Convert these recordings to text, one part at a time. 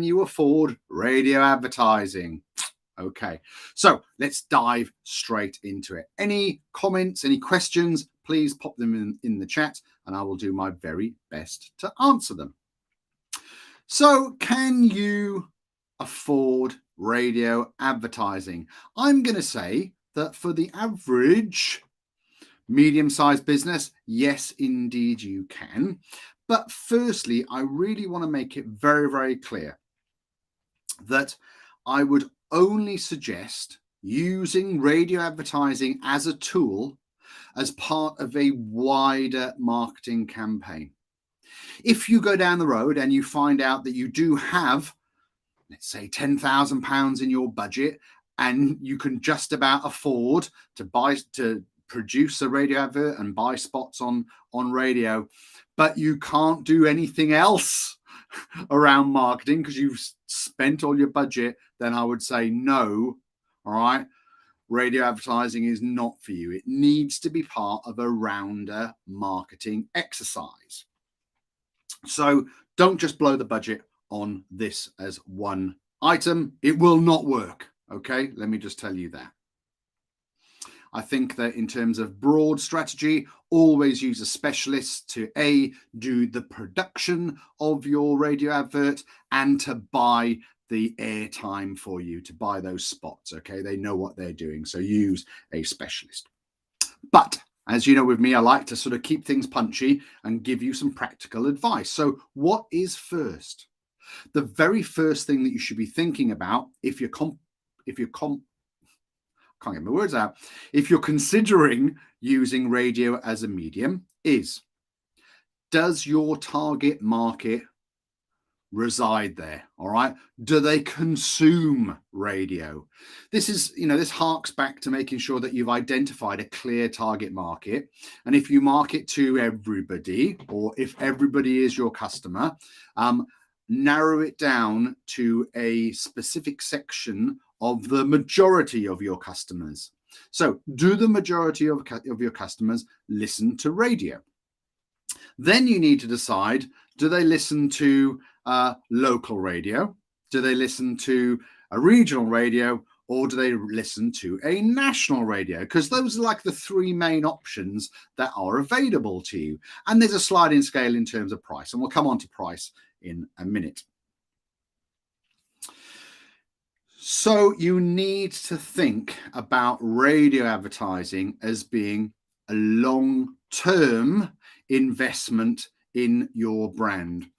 you afford radio advertising? Okay, so let's dive straight into it. Any comments, any questions, please pop them in the chat and I will do my very best to answer them. So, can you afford radio advertising? I'm going to say that for the average medium-sized business, yes, indeed you can. But firstly, I really want to make it very, very clear that I would only suggest using radio advertising as a tool as part of a wider marketing campaign. If you go down the road and you find out that you do have, let's say, £10,000 in your budget and you can just about afford to produce a radio advert and buy spots on radio, but you can't do anything else around marketing because you've spent all your budget, then I would say no. All right. Radio advertising is not for you. It needs to be part of a rounder marketing exercise. So don't just blow the budget on this as one item. It will not work. Okay, let me just tell you that. I think that in terms of broad strategy, always use a specialist to do the production of your radio advert and to buy the airtime for you, to buy those spots. Okay, they know what they're doing, so use a specialist. But as you know, with me, I like to sort of keep things punchy and give you some practical advice. So what is first? The very first thing that you should be thinking about if you're can't get my words out, if you're considering using radio as a medium is, does your target market reside there? All right. Do they consume radio? This is, this harks back to making sure that you've identified a clear target market. And if you market to everybody, or if everybody is your customer, narrow it down to a specific section of the majority of your customers. So do the majority of your customers listen to radio? Then you need to decide, do they listen to local radio? Do they listen to a regional radio? Or do they listen to a national radio? Because those are like the three main options that are available to you. And there's a sliding scale in terms of price. And we'll come on to price in a minute. So you need to think about radio advertising as being a long-term investment in your brand.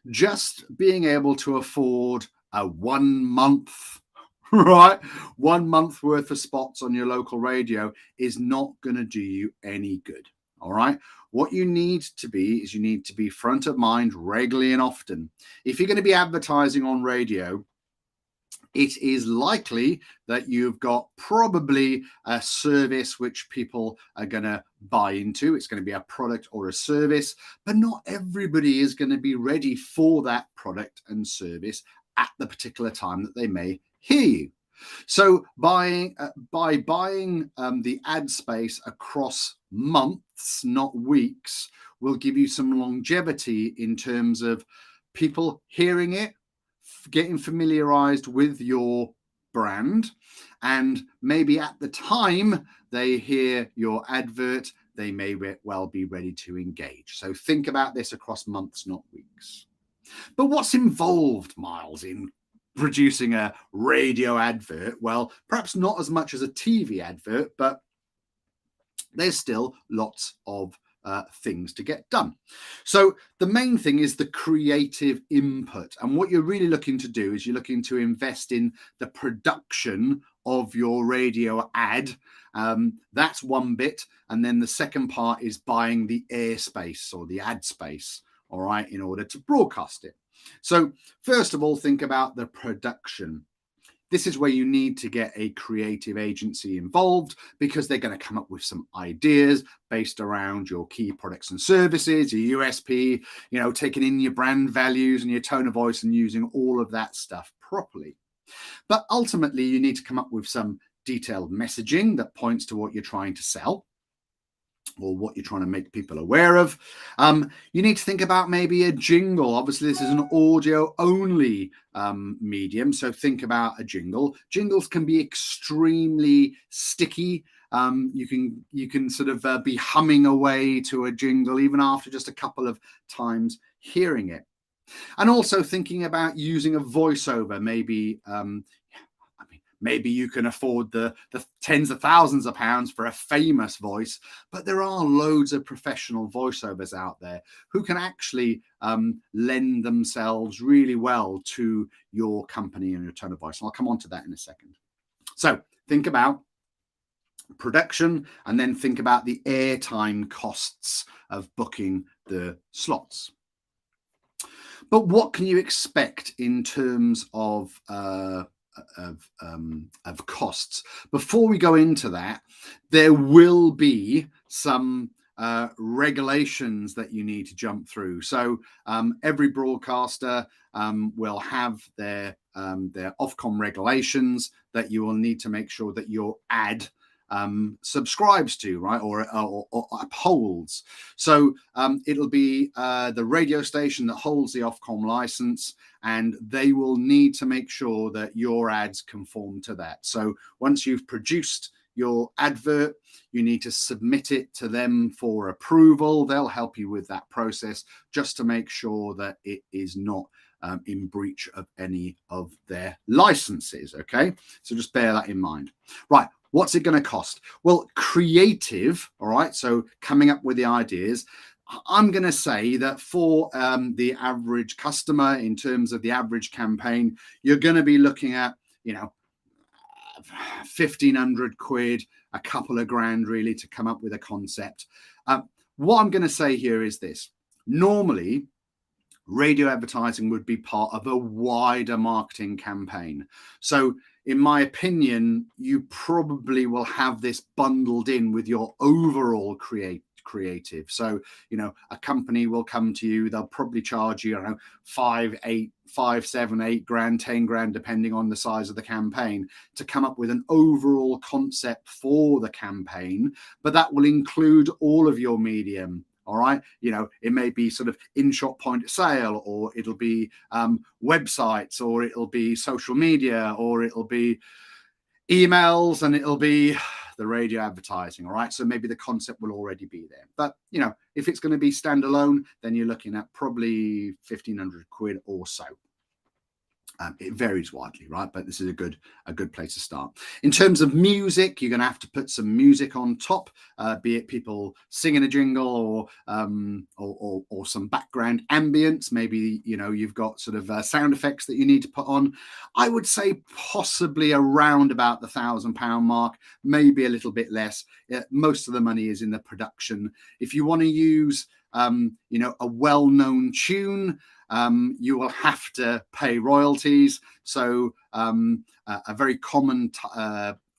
Just being able to afford a 1 month, right? 1 month worth of spots on your local radio is not going to do you any good. All right. What you need to be is you need to be front of mind regularly and often. If you're going to be advertising on radio, it is likely that you've got probably a service which people are going to buy into. It's going to be a product or a service, but not everybody is going to be ready for that product and service at the particular time that they may hear you. So by buying the ad space across months, not weeks, will give you some longevity in terms of people hearing it, getting familiarized with your brand, and maybe at the time they hear your advert, they may well be ready to engage. So think about this across months, not weeks. But what's involved, Miles, in producing a radio advert? Well, perhaps not as much as a TV advert, but there's still lots of things to get done. So the main thing is the creative input. And what you're really looking to do is you're looking to invest in the production of your radio ad. That's one bit. And then the second part is buying the airspace or the ad space, all right, in order to broadcast it. So first of all, think about the production. This is where you need to get a creative agency involved because they're going to come up with some ideas based around your key products and services, your USP, taking in your brand values and your tone of voice and using all of that stuff properly. But ultimately, you need to come up with some detailed messaging that points to what you're trying to sell. or what you're trying to make people aware of. You need to think about maybe a jingle. Obviously, this is an audio only medium, so think about a jingle. Jingles can be extremely sticky. You can sort of be humming away to a jingle even after just a couple of times hearing it. And also thinking about using a voiceover, maybe maybe you can afford the tens of thousands of pounds for a famous voice, but there are loads of professional voiceovers out there who can actually lend themselves really well to your company and your tone of voice. And I'll come on to that in a second. So think about production and then think about the airtime costs of booking the slots. But what can you expect in terms of costs? Before we go into that, there will be some regulations that you need to jump through. So every broadcaster will have their Ofcom regulations that you will need to make sure that your ad subscribes to, right, or upholds. So it'll be the radio station that holds the Ofcom license, and they will need to make sure that your ads conform to that. So once you've produced your advert, you need to submit it to them for approval. They'll help you with that process just to make sure that it is not in breach of any of their licenses. Okay, so just bear that in mind. Right. What's it going to cost? Well, creative, all right, so coming up with the ideas, I'm going to say that for the average customer, in terms of the average campaign, you're going to be looking at, 1,500 quid, a couple of grand really to come up with a concept. What I'm going to say here is this. Normally, radio advertising would be part of a wider marketing campaign. So in my opinion, you probably will have this bundled in with your overall creative. So, a company will come to you, they'll probably charge you, 5, 7, 8 grand, 10 grand, depending on the size of the campaign, to come up with an overall concept for the campaign. But that will include all of your medium. All right. It may be sort of in-shop point of sale, or it'll be websites, or it'll be social media, or it'll be emails, and it'll be the radio advertising. All right. So maybe the concept will already be there. But, if it's going to be standalone, then you're looking at probably 1,500 quid or so. It varies widely, right? But this is a good place to start. In terms of music, you're going to have to put some music on top, be it people singing a jingle or some background ambience. Maybe you've got sort of sound effects that you need to put on. I would say possibly around about the £1,000 mark, maybe a little bit less. Most of the money is in the production. If you want to use a well-known tune, you will have to pay royalties. So a very common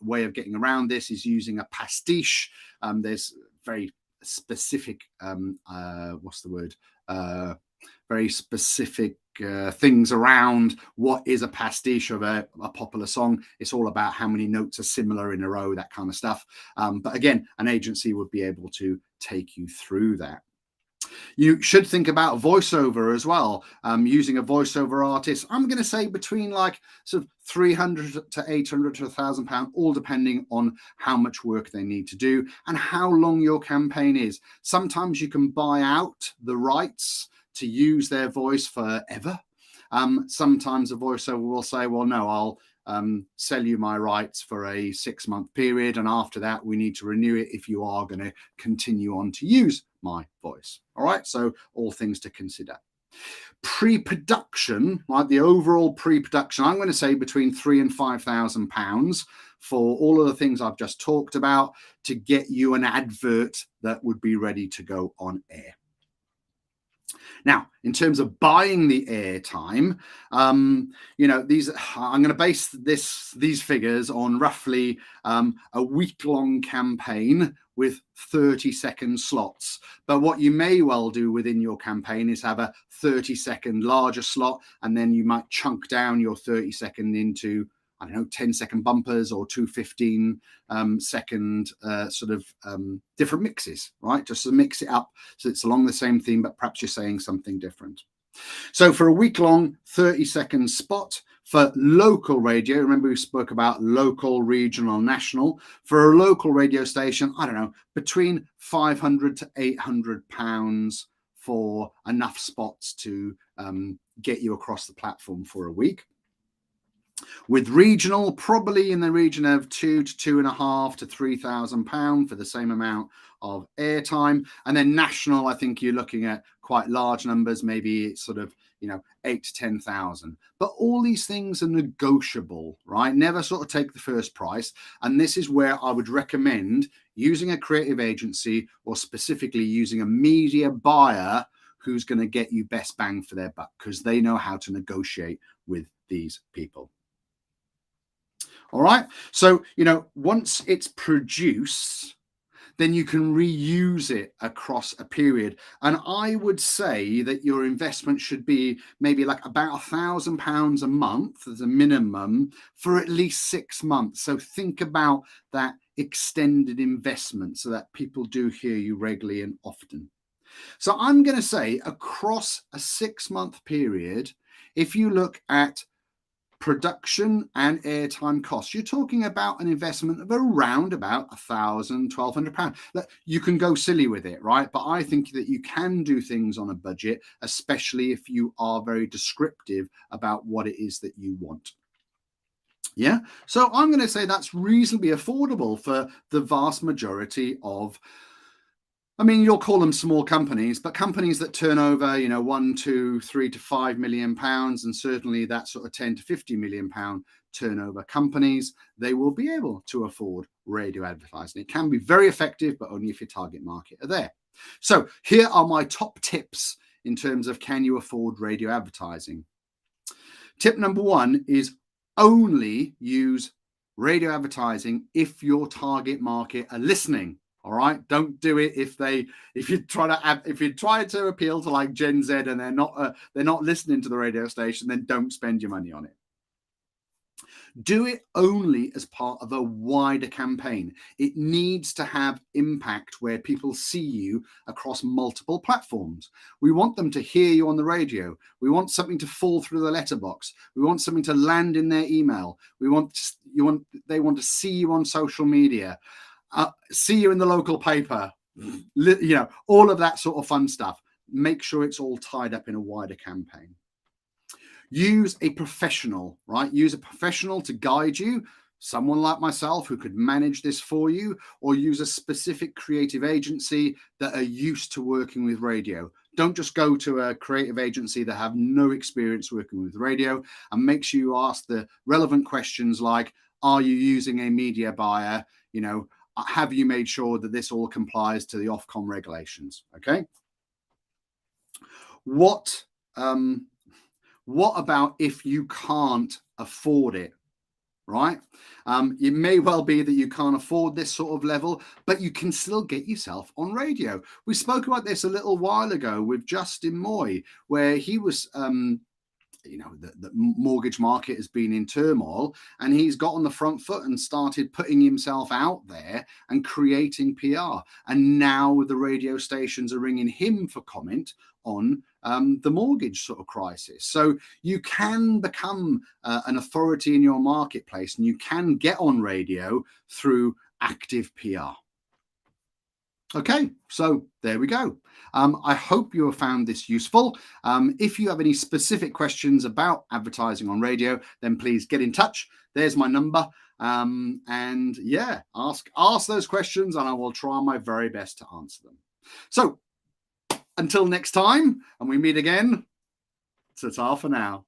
way of getting around this is using a pastiche. There's very specific very specific things around what is a pastiche of a popular song. It's all about how many notes are similar in a row, that kind of stuff. But again, an agency would be able to take you through that. You should think about voiceover as well. Using a voiceover artist, I'm going to say between like sort of 300 to 800 to £1,000, all depending on how much work they need to do and how long your campaign is. Sometimes you can buy out the rights to use their voice forever. Sometimes a voiceover will say, well, no, I'll sell you my rights for a 6-month period, and after that we need to renew it if you are going to continue on to use my voice. All right, so all things to consider. Pre-production, right, the overall pre-production, I'm going to say between £3,000 and £5,000 for all of the things I've just talked about to get you an advert that would be ready to go on air. Now, in terms of buying the airtime, I'm going to base these figures on roughly a week-long campaign with 30-second slots. But what you may well do within your campaign is have a 30-second larger slot, and then you might chunk down your 30-second into I don't know, 10-second bumpers or two 15-second different mixes, right? Just to mix it up so it's along the same theme, but perhaps you're saying something different. So for a week-long 30-second spot for local radio, remember we spoke about local, regional, national. For a local radio station, I don't know, between £500 to £800 for enough spots to get you across the platform for a week. With regional, probably in the region of £2,000 to £2,500 to £3,000 for the same amount of airtime. And then national, I think you're looking at quite large numbers, maybe it's sort of, 8 to 10,000. But all these things are negotiable, right? Never sort of take the first price. And this is where I would recommend using a creative agency or specifically using a media buyer who's going to get you best bang for their buck because they know how to negotiate with these people. All right. So, once it's produced, then you can reuse it across a period. And I would say that your investment should be maybe like about £1,000 a month as a minimum for at least 6 months. So think about that extended investment so that people do hear you regularly and often. So I'm going to say across a 6-month period, if you look at production and airtime costs, you're talking about an investment of around about £1,000, £1,200. You can go silly with it, right? But I think that you can do things on a budget, especially if you are very descriptive about what it is that you want. Yeah, so I'm going to say that's reasonably affordable for the vast majority of, you'll call them small companies, but companies that turn over, £1, £2, £3 to £5 million, and certainly that sort of £10 to £50 million turnover companies, they will be able to afford radio advertising. It can be very effective, but only if your target market are there. So here are my top tips in terms of can you afford radio advertising. Tip number 1 is only use radio advertising if your target market are listening. All right, don't do it if you try to appeal to like Gen Z and they're not listening to the radio station, then don't spend your money on it. Do it only as part of a wider campaign. It needs to have impact where people see you across multiple platforms. We want them to hear you on the radio. We want something to fall through the letterbox. We want something to land in their email. They want to see you on social media. See you in the local paper, all of that sort of fun stuff. Make sure it's all tied up in a wider campaign. Use a professional, right? Use a professional to guide you, someone like myself who could manage this for you, or use a specific creative agency that are used to working with radio. Don't just go to a creative agency that have no experience working with radio, and make sure you ask the relevant questions like, are you using a media buyer? Have you made sure that this all complies to the Ofcom regulations? Okay. What about if you can't afford it, right? It may well be that you can't afford this sort of level, but you can still get yourself on radio. We spoke about this a little while ago with Justin Moy, where he was the mortgage market has been in turmoil, and he's got on the front foot and started putting himself out there and creating PR. And now the radio stations are ringing him for comment on the mortgage sort of crisis. So you can become an authority in your marketplace, and you can get on radio through active PR. Okay, so there we go. I hope you have found this useful. If you have any specific questions about advertising on radio, then please get in touch. There's my number. And yeah, ask those questions and I will try my very best to answer them. So until next time, and we meet again, ta-ta for now.